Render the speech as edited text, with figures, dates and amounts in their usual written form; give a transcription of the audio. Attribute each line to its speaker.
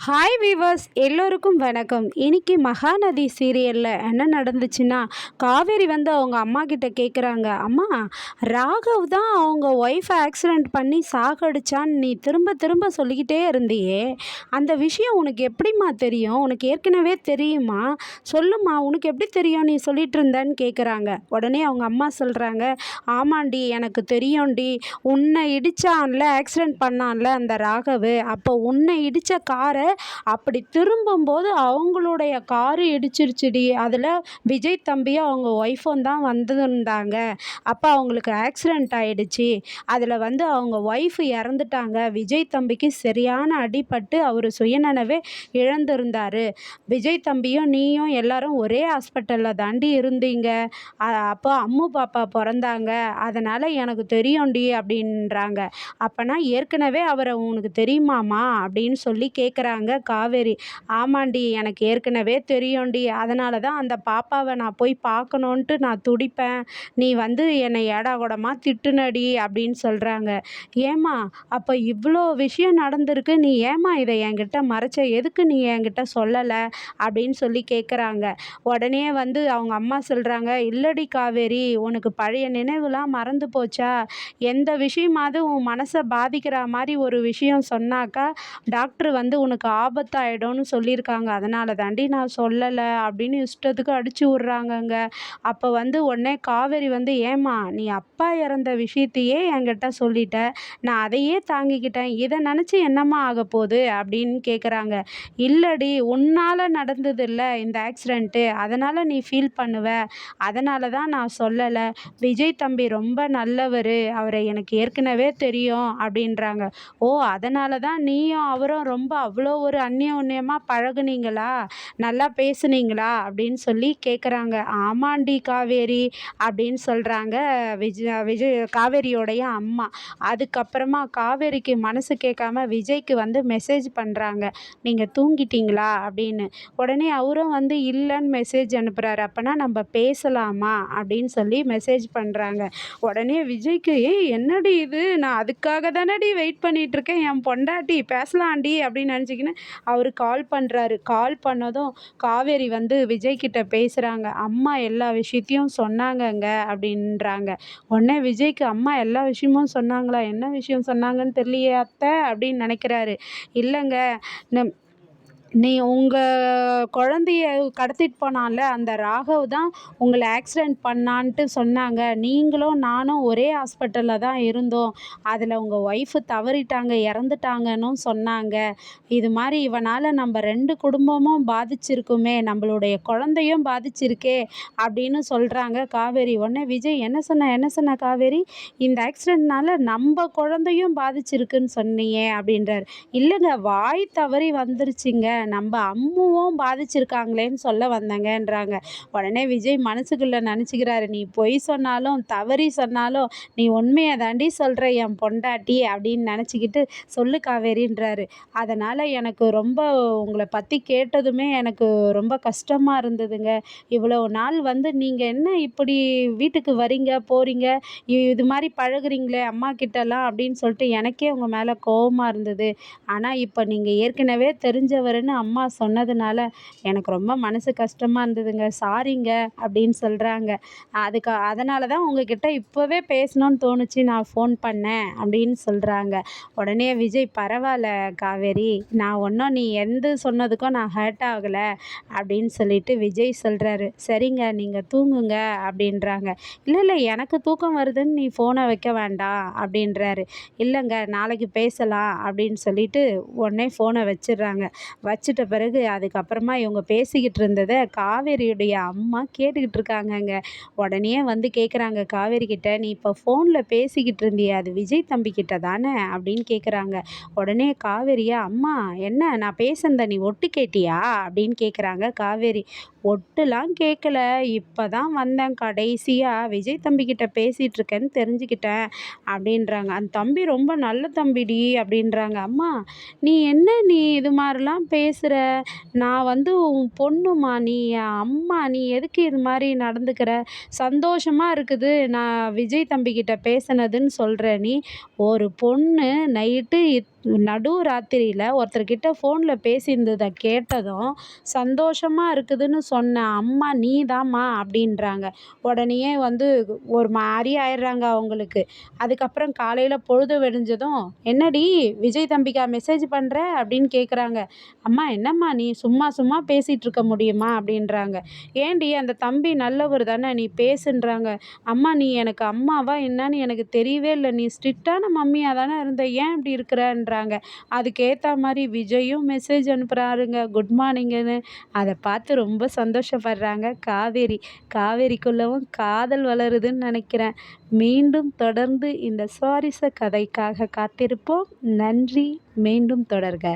Speaker 1: Hi viewers, எல்லோருக்கும் வணக்கம். இன்னைக்கு மகாநதி சீரியலில் என்ன நடந்துச்சுன்னா, காவேரி வந்து அவங்க அம்மா கிட்ட கேட்குறாங்க, அம்மா, ராகவ் தான் அவங்க ஒய்ஃபை ஆக்சிடெண்ட் பண்ணி சாகடிச்சான்னு நீ திரும்ப திரும்ப சொல்லிக்கிட்டே இருந்தியே, அந்த விஷயம் உனக்கு எப்படிம்மா தெரியும்? உனக்கு ஏற்கனவே தெரியுமா? சொல்லுமா, உனக்கு எப்படி தெரியும் நீ சொல்லிட்டு இருந்தேன்னு கேட்குறாங்க. உடனே அவங்க அம்மா சொல்கிறாங்க, ஆமாண்டி, எனக்கு தெரியும்டி. உன்னை இடிச்சான்ல, ஆக்சிடெண்ட் பண்ணான்ல அந்த ராகவு, அப்போ உன்னை இடித்த காரை அப்படி திரும்பும்போது அவங்களுடைய காரு இடிச்சிருச்சுடி. அதில் விஜய் தம்பியும் அவங்க ஒய்ஃபும் தான் வந்திருந்தாங்க. அப்போ அவங்களுக்கு ஆக்சிடெண்ட் ஆயிடுச்சு. அதில் வந்து அவங்க ஒய்ஃப் இறந்துட்டாங்க. விஜய் தம்பிக்கு சரியான அடிபட்டு அவர் சுயநினைவே இழந்திருந்தார். விஜய் தம்பியும் நீயும் எல்லாரும் ஒரே ஹாஸ்பிட்டலில் தாண்டி இருந்தீங்க. அப்போ அம்மு பாப்பா பிறந்தாங்க. அதனால் எனக்கு தெரியும்டி அப்படின்றாங்க. அப்போனா ஏற்கனவே அவரை உனக்கு தெரியுமாம்மா அப்படின்னு சொல்லி கேட்குறாங்க காவேரி. ஆமாண்டி, எனக்கு ஏற்கனவே தெரியும்டி. அதனால தான் அந்த பாப்பாவை நான் போய் பார்க்கணுன்ட்டு நான் துடிப்பேன். நீ வந்து என்னை ஏடாகூடமாக திட்டுனடி அப்படின்னு சொல்கிறாங்க. ஏம்மா, அப்போ இவ்வளோ விஷயம் நடந்திருக்கு, நீ ஏம்மா இதை என்கிட்ட மறைச்ச? எதுக்கு நீ என்கிட்ட சொல்லலை அப்படின்னு சொல்லி கேட்குறாங்க. உடனே வந்து அவங்க அம்மா சொல்கிறாங்க, இல்லடி காவேரி, உனக்கு பழைய நினைவுலாம் மறந்து போச்சா? எந்த விஷயமாவது உன் மனசை பாதிக்கிற மாதிரி ஒரு விஷயம் சொன்னாக்கா டாக்டர் வந்து உனக்கு ஆபத்தாயிடும்னு சொல்லியிருக்காங்க. அதனால தாண்டி நான் சொல்லலை அப்படின்னு இஷ்டத்துக்கு அடிச்சு விட்றாங்கங்க. அப்போ வந்து உடனே காவேரி வந்து, ஏம்மா, நீ அப்பா இறந்த விஷயத்தையே என்கிட்ட சொல்லிட்ட, நான் அதையே தாங்கிக்கிட்டேன், இதை நினச்சி என்னம்மா ஆக போகுது அப்படின்னு கேட்குறாங்க. இல்லடி, உன்னால் நடந்தது இல்லை இந்த ஆக்சிடெண்ட்டு, அதனால் நீ ஃபீல் பண்ணுவ, அதனால தான் நான் சொல்லலை. விஜய் தம்பி ரொம்ப நல்லவர், அவரை எனக்கு ஏற்கனவே தெரியும் அப்படின்றாங்க. ஓ, அதனால தான் நீயும் அவரும் ரொம்ப அவ்வளோ ஒரு அந்யோன்யமாக பழகுனீங்களா, நல்லா பேசுனீங்களா அப்படின்னு சொல்லி கேட்குறாங்க. ஆமாண்டி காவேரி அப்படின்னு சொல்கிறாங்க காவேரியோடைய அம்மா. அதுக்கப்புறமா காவேரிக்கு மனசு கேட்காம விஜய்க்கு வந்து மெசேஜ் பண்ணுறாங்க, நீங்கள் தூங்கிட்டீங்களா அப்படின்னு. உடனே அவரும் வந்து இல்லைன்னு மெசேஜ் அனுப்புகிறாரு. அப்போனா நம்ம பேசலாமா அப்படின்னு சொல்லி மெசேஜ் பண்ணுறாங்க. உடனே விஜய்க்கு, ஏய் என்னடி இது, நான் அதுக்காக தானடி வெயிட் பண்ணிகிட்ருக்கேன், என் பொண்டாட்டி பேசலாண்டி அப்படின்னு நினச்சிக்கின்னு அவர் கால் பண்ணுறாரு. கால் பண்ணதும் காவேரி வந்து விஜய்கிட்ட பேசுகிறாங்க. அம்மா எல்லா விஷயத்தையும் சொன்னாங்கங்க அப்படின்றாங்க. உடனே விஜய்க்கு, அம்மா எல்லா விஷயமும் சொன்னாங்களா? என்ன விஷயம் சொன்னாங்கன்னு தெரியலையே அத்தை அப்படின்னு நினைக்கிறாரு. இல்லைங்க, நீ உங்கள் குழந்தைய கடத்திட்டு போனான்ல அந்த ராகவ் தான் உங்களை ஆக்சிடெண்ட் பண்ணான்ட்டு சொன்னாங்க. நீங்களும் நானும் ஒரே ஹாஸ்பிட்டலில் தான் இருந்தோம். அதில் உங்கள் ஒய்ஃபு தவறிட்டாங்க, இறந்துட்டாங்கன்னு சொன்னாங்க. இது மாதிரி இவனால் நம்ம 2 குடும்பமும் பாதிச்சிருக்குமே, நம்மளுடைய குழந்தையும் பாதிச்சிருக்கே அப்படின்னு சொல்கிறாங்க காவேரி. உடனே விஜய், என்ன சொன்ன காவேரி, இந்த ஆக்சிடெண்ட்னால நம்ம குழந்தையும் பாதிச்சிருக்குன்னு சொன்னியே அப்படின்றார். இல்லைங்க, வாய் தவறி வந்துருச்சுங்க, நம்ம அம்முவும் பாதிச்சிருக்காங்களேன்னு சொல்ல வந்தேங்கன்றாங்க. உடனே விஜய் மனசுக்குள்ளே நினச்சிக்கிறாரு, நீ பொய் சொன்னாலும் தவறி சொன்னாலும் நீ உண்மையை தாண்டி சொல்கிற என் பொண்டாட்டி அப்படின்னு நினச்சிக்கிட்டு சொல்லு காவேரின்றாரு. அதனால் எனக்கு ரொம்ப உங்களை பற்றி கேட்டதுமே எனக்கு ரொம்ப கஷ்டமாக இருந்ததுங்க. இவ்வளோ நாள் வந்து நீங்கள் என்ன இப்படி வீட்டுக்கு வரீங்க போகிறீங்க, இது மாதிரி பழகுறீங்களே அம்மா கிட்டலாம் அப்படின்னு சொல்லிட்டு எனக்கே உங்கள் மேலே கோவமாக இருந்தது. ஆனால் இப்போ நீங்கள் ஏற்கனவே தெரிஞ்சவருன்னு அம்மா சொன்னதுனால எனக்கு ரொம்ப மனசு கஷ்டமாக இருந்ததுங்க, சாரிங்க அப்படின்னு சொல்கிறாங்க. அதனால தான் உங்ககிட்ட இப்போவே பேசணும்னு தோணுச்சு, நான் ஃபோன் பண்ணேன் அப்படின்னு சொல்கிறாங்க. உடனே விஜய், பரவாயில்ல காவேரி, நான் ஒன்றும் நீ எந்த சொன்னதுக்கும் நான் ஹர்ட் ஆகலை அப்படின்னு சொல்லிட்டு விஜய் சொல்கிறாரு. சரிங்க, நீங்கள் தூங்குங்க அப்படின்றாங்க. இல்லை எனக்கு தூக்கம் வருதுன்னு நீ ஃபோனை வைக்க வேண்டாம் அப்படின்றாரு. இல்லைங்க, நாளைக்கு பேசலாம் அப்படின்னு சொல்லிட்டு உடனே ஃபோனை வச்சிடுறாங்க. வச்சிட்ட பிறகு அதுக்கப்புறமா இவங்க பேசிக்கிட்டு இருந்ததை காவேரியுடைய அம்மா கேட்டுக்கிட்டு இருக்காங்கங்க. உடனே வந்து கேட்குறாங்க காவேரி கிட்ட, நீ இப்போ ஃபோனில் பேசிக்கிட்டு இருந்தியே அது விஜய் தம்பி கிட்ட தானே அப்படின்னு கேட்குறாங்க. உடனே காவேரியா, அம்மா என்ன நான் பேசுனதை நீ ஒட்டு கேட்டியா அப்படின்னு கேட்குறாங்க காவேரி. ஒட்டுலாம் கேட்கல, இப்போ தான் வந்தேன், கடைசியாக விஜய் தம்பிக்கிட்ட பேசிகிட்டு இருக்கேன்னு தெரிஞ்சுக்கிட்டேன் அப்படின்றாங்க. அந்த தம்பி ரொம்ப நல்ல தம்பிடி அப்படின்றாங்க. அம்மா, நீ இது மாதிரிலாம் பேசுகிற, நான் வந்து உன் பொண்ணுமா, நீ என் அம்மா, நீ எதுக்கு இது மாதிரி நடந்துக்கிற? சந்தோஷமாக இருக்குது நான் விஜய் தம்பிக்கிட்ட பேசினதுன்னு சொல்கிற நீ. ஒரு பொண்ணு நைட்டு நடு ராத்திரியில் ஒருத்தர்கிட்ட ஃபோனில் பேசியிருந்ததை கேட்டதும் சந்தோஷமாக இருக்குதுன்னு சொன்ன அம்மா நீதாம்மா அப்படின்றாங்க. உடனேயே வந்து ஒரு மாதிரி ஆயிடுறாங்க அவங்களுக்கு. அதுக்கப்புறம் காலையில் பொழுது விடிஞ்சதும் என்னடி விஜய் தம்பிக்கா மெசேஜ் பண்ணுற அப்படின்னு கேட்குறாங்க. அம்மா என்னம்மா நீ சும்மா சும்மா பேசிகிட்டு இருக்க முடியுமா அப்படின்றாங்க. ஏண்டி அந்த தம்பி நல்லவர் தானே நீ பேசுன்றாங்க. அம்மா நீ எனக்கு அம்மாவா என்னன்னு எனக்கு தெரியவே இல்லை, நீ ஸ்ட்ரிக்டான மம்மியாக தானே இருந்த, ஏன் இப்படி இருக்கிறன்றாங்க. அதுக்கேற்ற மாதிரி விஜயும் மெசேஜ் அனுப்புகிறாருங்க குட் மார்னிங்னு. அதை பார்த்து ரொம்ப சந்தோஷப்படுறாங்க காவேரி. காவேரிக்குள்ளவும் காதல் வளருதுன்னு நினைக்கிறேன். மீண்டும் தொடர்ந்து இந்த சுவாரஸ்ய கதைக்காக காத்திருப்போம். நன்றி. மீண்டும் தொடர்க.